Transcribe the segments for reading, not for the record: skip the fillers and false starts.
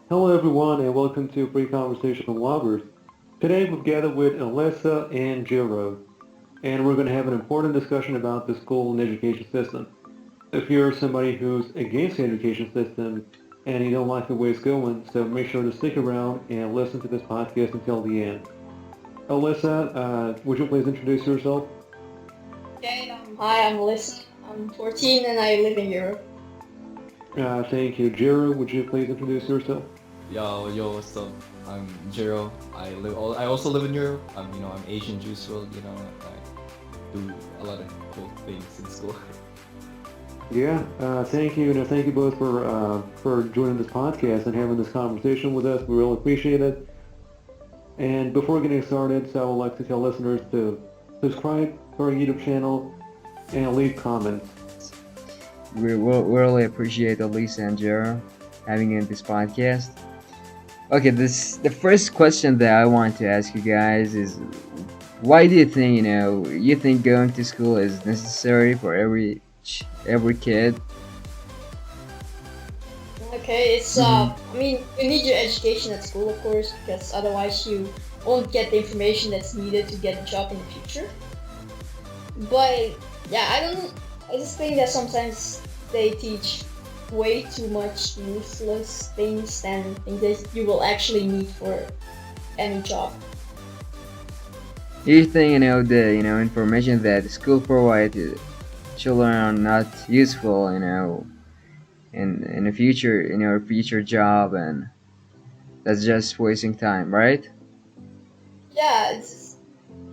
Hello everyone and welcome to Free Conversation with Loggers. Today we've gathered with Alissa and Gero and we're going to have an important discussion about the school and education system. If you're somebody who's against the education system and you don't like the way it's going, so make sure to stick around and listen to this podcast until the end. Alyssa, would you please introduce yourself? Okay, hi, I'm Alissa. I'm 14 and I live in Europe. Thank you. Gero, would you please introduce yourself? Yo, what's up? I'm Gero. I also live in Europe. I'm Asian Juice WRLD. I do a lot of cool things in school. Yeah, thank you, and thank you both for joining this podcast and having this conversation with us. We really appreciate it. And before getting started, so I would like to tell listeners to subscribe to our YouTube channel and leave comments. We will really appreciate Alissa and Gero having in this podcast. Okay, this the first question that I want to ask you guys is why do you think you think going to school is necessary for every kid? Okay, Hmm. I mean, you need your education at school, of course, because otherwise you won't get the information that's needed to get a job in the future. But, yeah, I just think that sometimes they teach way too much useless things than things that you will actually need for any job. Do you think the information that the school provides to children are not useful in a future future job, and that's just wasting time, right? Yeah,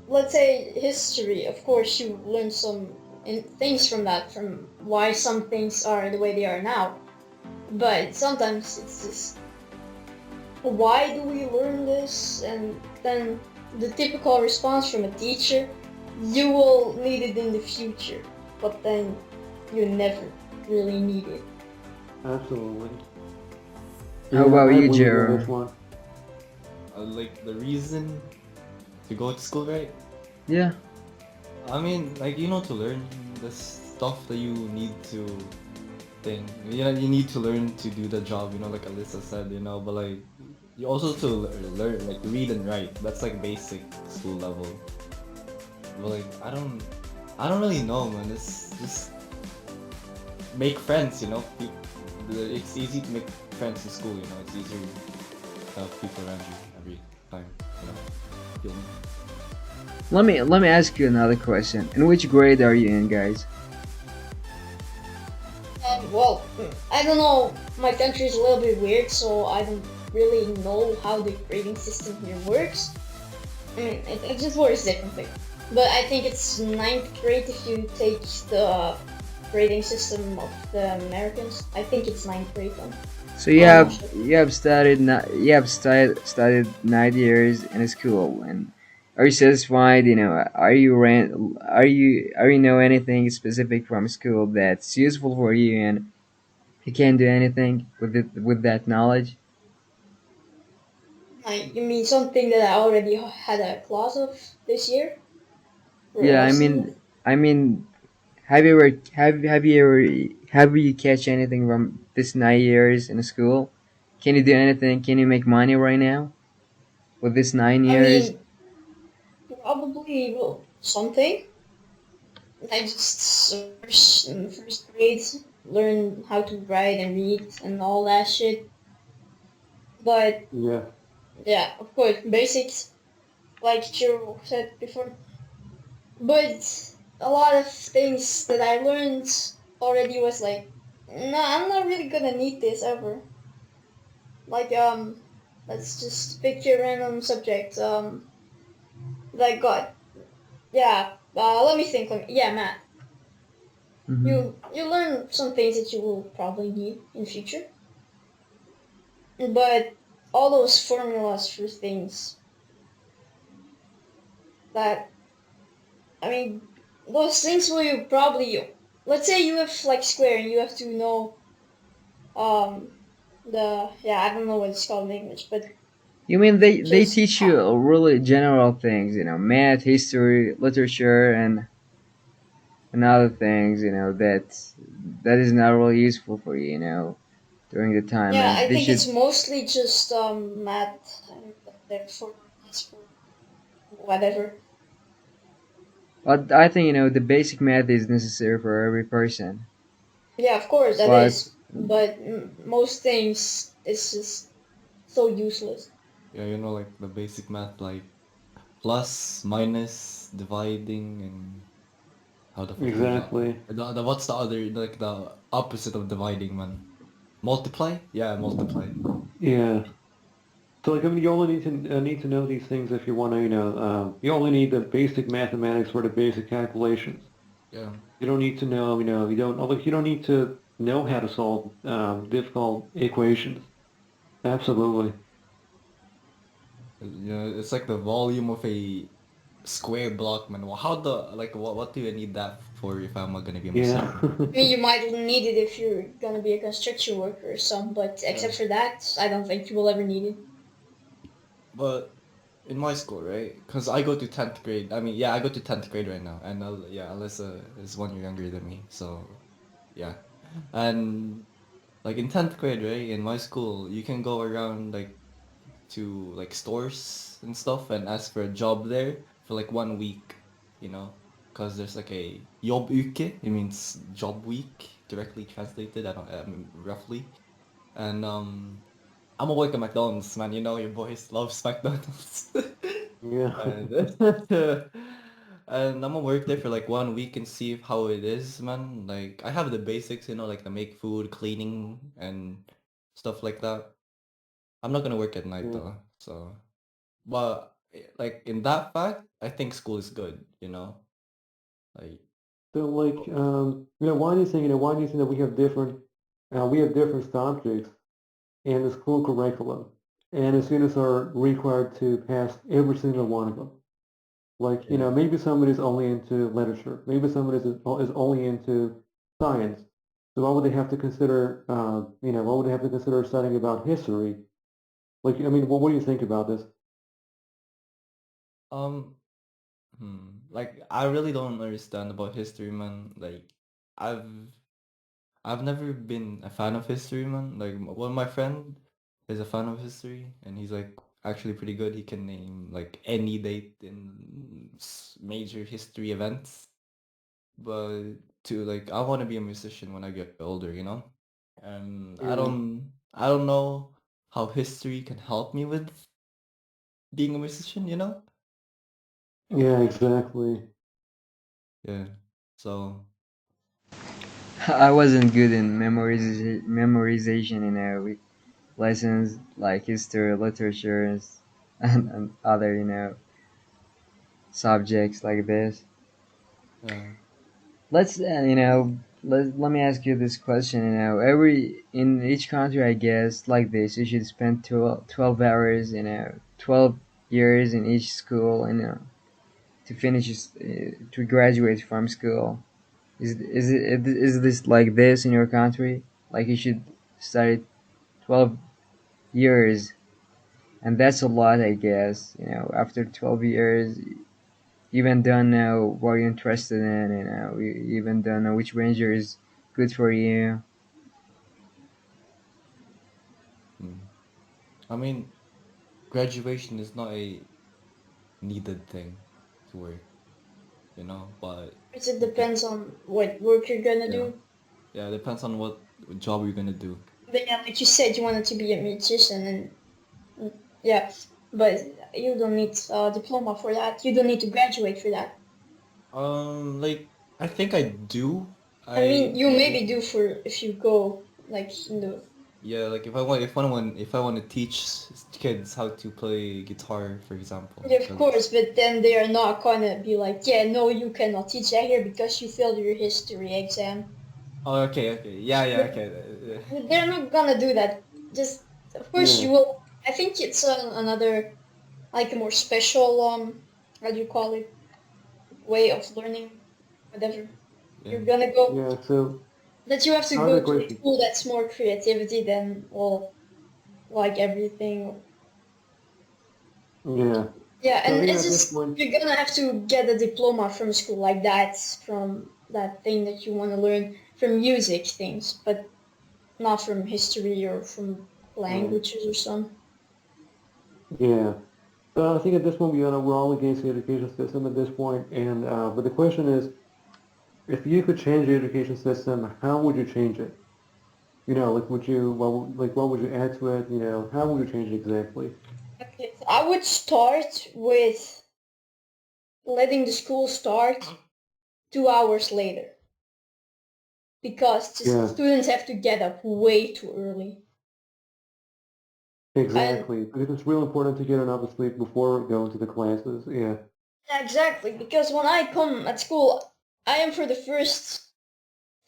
let's say history, of course you learn some things from that, from why some things are the way they are now. But sometimes it's just, why do we learn this? And then the typical response from a teacher, you will need it in the future, but then you never really need it. Absolutely. How Yeah, about I you, agree with you on this Jero? one. Like the reason to go to school, right? Yeah. I mean, to learn the stuff that you need to think. You need to learn to do the job. Like Alyssa said. But like you also to learn like read and write. That's like basic school level. But like I don't really know, man. It's just make friends, it's easy to make friends in school, it's easier to have people around you every time, you know. Feel me? Let me ask you another question. In which grade are you in, guys? Well, I don't know, my country is a little bit weird, so I don't really know how the grading system here works. I mean, it just works differently. But I think it's ninth grade if you take the grading system of the Americans. I think it's ninth grade then. So you I'm have not sure. you have studied 9 years in a school, and are you satisfied? Are you know anything specific from school that's useful for you, and you can do anything with that knowledge? You mean something that I already had a class of this year? Or a Yeah, I lesson? mean, I mean, have you catch anything from this 9 years in school? Can you do anything? Can you make money right now with this nine I years? mean, probably well, something. I just first in first grade learn how to write and read and all that shit. But Yeah, yeah, of course, basics like Chiro said before. But a lot of things that I learned already was like, no, I'm not really gonna need this ever. Like let's just pick a random subject. Like God, yeah. Let me think. Yeah, math. Hmm. You learn some things that you will probably need in future, but all those formulas for things that I mean, those things will you probably, let's say you have like square and you have to know um I don't know what it's called in English, but You mean they just teach you really general things, math, history, literature, and other things, that is not really useful for you, during the time, Yeah, and I they think should. it's mostly just math and therefore that's for whatever. But I think the basic math is necessary for every person. Yeah, of course that But is, but most things it's just so useless. Yeah, like the basic math, like plus, minus, dividing, and how the fuck was that? Exactly. What's the other, like the opposite of dividing, man? Multiply? Yeah, multiply. Yeah. So like I mean, you only need to know these things if you want to, you only need the basic mathematics for the basic calculations. Yeah. You don't need to know, you don't need to know how to solve difficult equations. Absolutely. Yeah, it's like the volume of a square block, man. Well, how the like what do I need that for if I'm not gonna be a Yeah. musician? I mean, you might need it if you're gonna be a construction worker or some, but Yeah. except for that, I don't think you will ever need it. But in my school, right? Because I go to 10th grade. I mean, yeah, I go to 10th grade right now. And yeah, Alyssa is 1 year younger than me. So, yeah. And like in 10th grade, right? In my school, you can go around like to like stores and stuff and ask for a job there for like 1 week, you know? Because there's like a jobuke, it means job week, directly translated, I mean, roughly. And I'm gonna work at McDonald's, man. Your boys loves McDonald's. Yeah. and and I'm gonna work there for like 1 week and see how it is, man. Like I have the basics, like the make food, cleaning, and stuff like that. I'm not gonna work at night Yeah. though, so. But like in that fact, I think school is good. Like So like why do you think that we have different subjects in the school curriculum, and the students are required to pass every single one of them. Like, yeah. maybe somebody's only into literature, maybe somebody is only into science. So why would they have to consider, why would they have to consider studying about history? Like, I mean, what do you think about this? Um. Like I really don't understand about history, man. Like I've I've never been a fan of history, man. Like one of my friend is a fan of history, and he's like actually pretty good. He can name like any date in major history events. But to like, I want to be a musician when I get older. And Yeah, I don't know how history can help me with being a musician. yeah, exactly. Yeah. So I wasn't good in memorization, with lessons like history, literature, and other, subjects like this. yeah. Let's, let me ask you this question. In each country, I guess, like this, you should spend 12 hours, 12 years in each school, to finish, to graduate from school. Is this like this in your country? Like you should study 12 years, and that's a lot, I guess. After 12 years, you even don't know what you're interested in. You even don't know which ranger is good for you. Mm. I mean, graduation is not a needed thing to work, but Because it you can, depends on what work you're gonna yeah, do. yeah, it depends on what job you're gonna do. But yeah, like you said, you wanted to be a musician, and yeah, but you don't need a diploma for that. You don't need to graduate for that. Like I think I do. I mean, I you maybe do for if you go like in the Yeah, like if I want to teach kids how to play guitar, for example, yeah, of because course, but then they are not gonna be like, yeah, no, you cannot teach that here because you failed your history exam. oh, okay, yeah, yeah, But okay, they're not gonna do that. Just of course Yeah, you will. I think it's another like a more special how do you call it, way of learning, whatever. yeah, You're gonna go yeah. So that you have to I would go to agree a with you. school that's more creativity than well like everything. Yeah. Yeah, So and here it's at this just point, you're gonna have to get a diploma from school like that from that thing that you want to learn from music things. But not from history or from Right. languages or something. Yeah. So I think at this point, we're all against the education system at this point, and but the question is, if you could change the education system, how would you change it? Like what would you add to it? How would you change it exactly? Okay, so I would start with letting the school start 2 hours later because just Yeah, students have to get up way too early. And exactly. Because it's real important to get enough sleep before going to the classes. Yeah, exactly, because when I come at school, I am for the first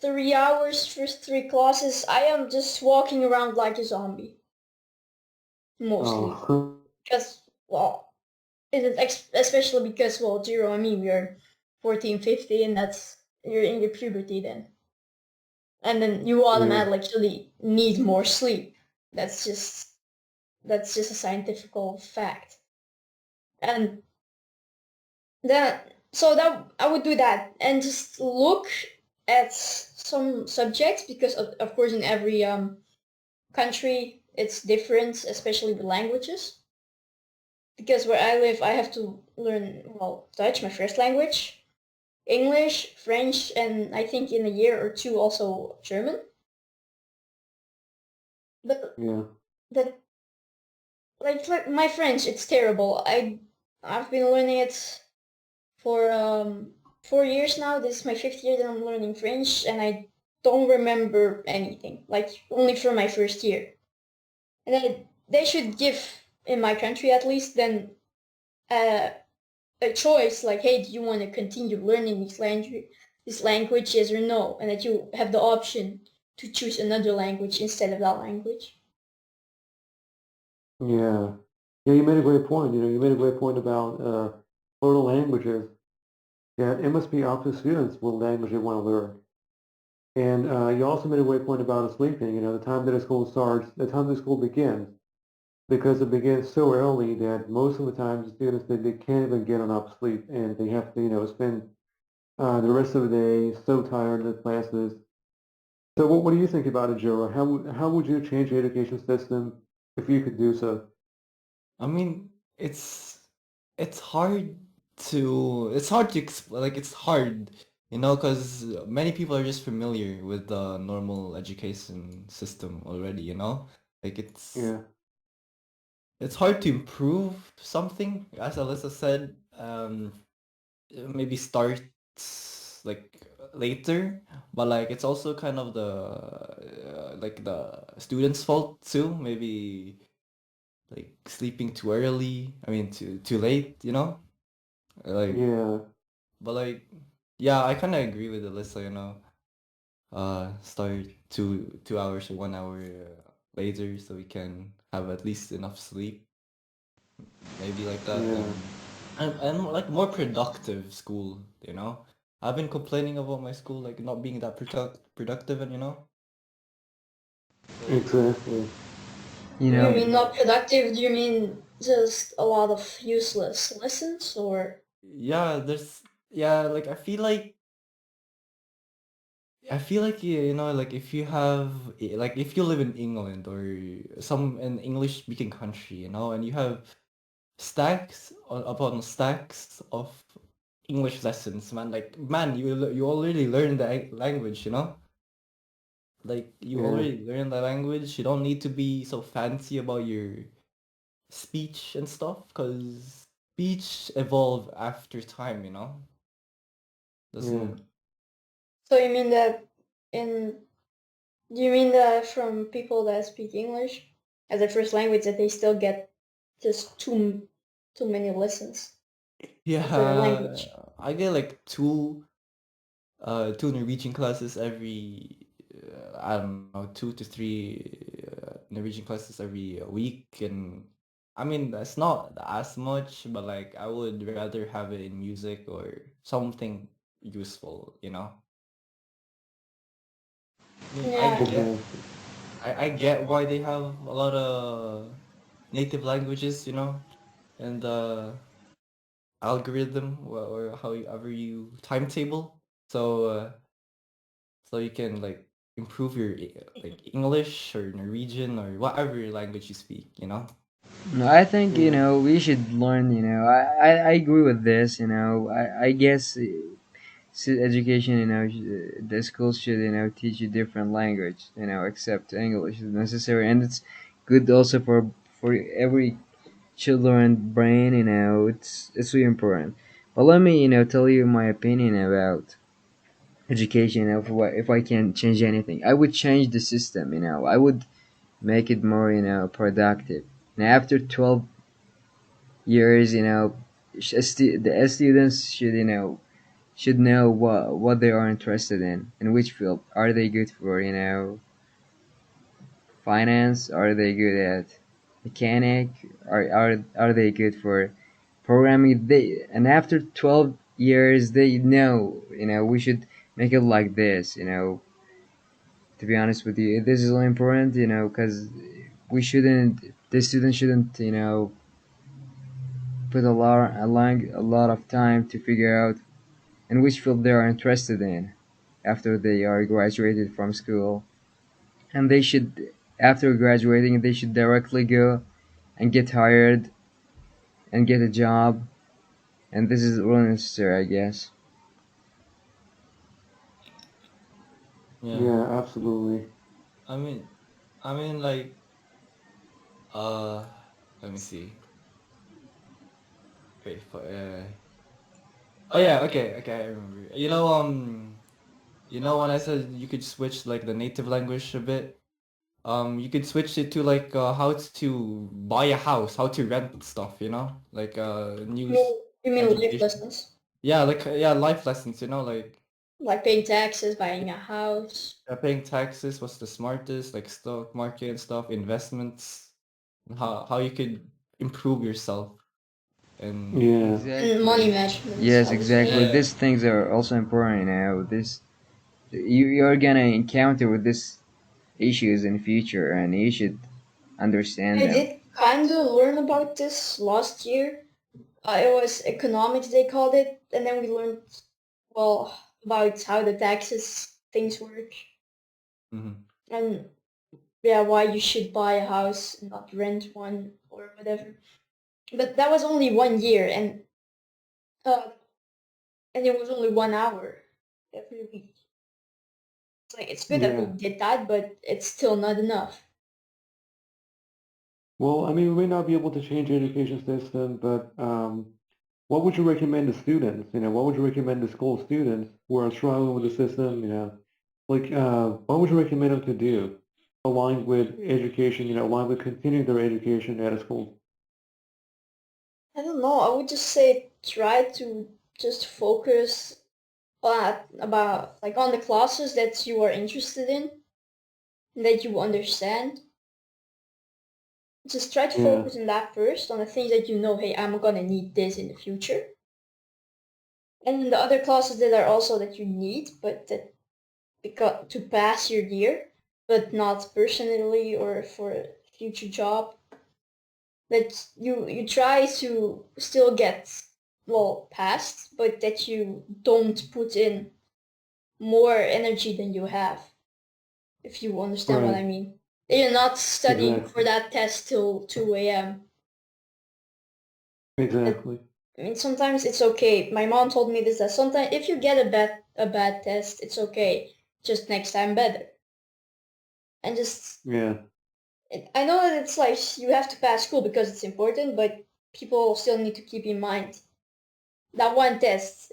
3 hours, first three classes, I am just walking around like a zombie, mostly. oh, Because, well, especially because, well, Jiro and me, we are 14, 15, that's, you're in your puberty then. And then you yeah, automatically actually need more sleep. That's just, that's just a scientific fact. And that I would do that and just look at some subjects because of course in every country it's different, especially with languages. Because where I live, I have to learn, well, Dutch, my first language, English, French, and I think in a year or two also German. But yeah, that, like my French, it's terrible. I've been learning it for 4 years now. This is my fifth year that I'm learning French, and I don't remember anything. Like only from my first year. And then they should give, in my country at least, then uh, a choice. Like, hey, do you want to continue learning these languages or no? And that you have the option to choose another language instead of that language. yeah. Yeah, you made a great point. You made a great point about learning languages. Yeah, it must be up to students what language they want to learn. And you also made a great point about sleeping. The time that a school starts, the time the school begins, because it begins so early that most of the time the students they can't even get enough sleep, and they have to spend the rest of the day so tired in the classes. So what do you think about it, Joe? How would you change the education system if you could do so? I mean, it's hard it's hard to like it's hard, because many people are just familiar with the normal education system already, Like Yeah, it's hard to improve something, as Alyssa said. Maybe start like later, but like it's also kind of the student's fault too. Maybe like sleeping too early. I mean, too late. Like, yeah, but like, yeah, I kind of agree with Alyssa. Start 2 hours or 1 hour later so we can have at least enough sleep. Maybe like that, yeah, and like more productive school. I've been complaining about my school like not being that productive, and so exactly. You Do you know, mean maybe. not productive? Do you mean just a lot of useless lessons or? Yeah, like I feel like like if you have like if you live in England or some an English speaking country, and you have stacks upon stacks of English lessons, man. Like, man, you already learned the language, Like, you Yeah, already learned the language. You don't need to be so fancy about your speech and stuff, because speech evolve after time, yeah. Doesn't. So you mean that in? Do you mean that from people that speak English as their first language that they still get just too many lessons of their Yeah, language? I get like two Norwegian classes every I don't know, 2 to 3 Norwegian classes every week, and I mean that's not as much, but like I would rather have it in music or something useful. I mean, I Yeah. get Exactly. I get why they have a lot of native languages, and the algorithm, or however you timetable, so you can like improve your like English or Norwegian or whatever language you speak, you know? No, I think Yeah. we should learn. I agree with this. I guess education. The schools should teach you different language. Except English is necessary, and it's good also for every children brain. It's really important. But let me tell you my opinion about education. If I can change anything, I would change the system. I would make it more productive. Now after 12 years, the students should know what they are interested in which field are they good for. Finance, are they good at mechanic, are they good for programming. And after 12 years they know, we should make it like this. To be honest with you, this is really important, because the students shouldn't put a lot of time to figure out in which field they are interested in after they are graduated from school. And they should, after graduating, they should directly go and get hired and get a job. And this is really necessary, I guess. Yeah. Yeah, absolutely. I mean, like, uh, let me see. Wait for oh yeah, okay, I remember. When I said you could switch like the native language a bit, you could switch it to like how to buy a house, how to rent stuff, like You mean life education. lessons? Yeah, like yeah, life lessons, like Like paying taxes, buying a house. paying taxes, what's the smartest, like stock market and stuff, investments, and how you could improve yourself and Yeah. And money Exactly. management, Yes, exactly. obviously. yeah. These things are also important. You're gonna encounter with these issues in future, and you should understand I them. did kind of learn about this last year. It was economics, they called it, and then we learned, well, about how the taxes things work, Hmm. and yeah, why you should buy a house and not rent one or whatever. But that was only 1 year, uh, and it was only 1 hour every week. It's like it's good that we Yeah. did that, but it's still not enough. Well, I mean, we may not be able to change the education system, but what would you recommend to students? What would you recommend to school students who are struggling with the system? Like, what would you recommend them to do aligned with education, aligned with continuing their education at a school? I don't know. I would just say try to just focus on about like on the classes that you are interested in, that you understand. Just try to Yeah, focus on that first, on the things that you know, hey, I'm gonna need this in the future. And then the other classes that are also that you need, but that because to pass your year, but not personally or for a future job. That you try to still get well passed, but that you don't put in more energy than you have, if you understand what right, I mean. You're not studying for exactly, that test till 2 a.m. That, exactly. I mean, sometimes it's okay. My mom told me this, that sometimes if you get a bad test, it's okay. Just next time better. And just Yeah, I know that it's like you have to pass school because it's important, but people still need to keep in mind that one test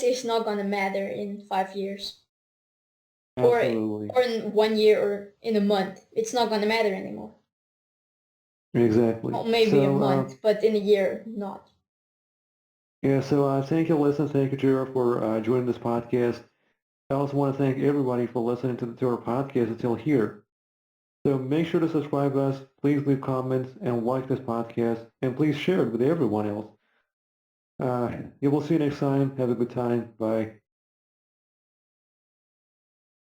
is not gonna matter in 5 years, or absolutely, in 1 year, or in a month. It's not gonna matter anymore. exactly. Well, maybe a So, month, but in a year, not. yeah, so thank you, Alyssa, thank you, Jared, for joining this podcast. I also want to thank everybody for listening to our podcast until here. So make sure to subscribe us, please leave comments and like this podcast, and please share it with everyone else. You will see you next time. Have a good time. Bye.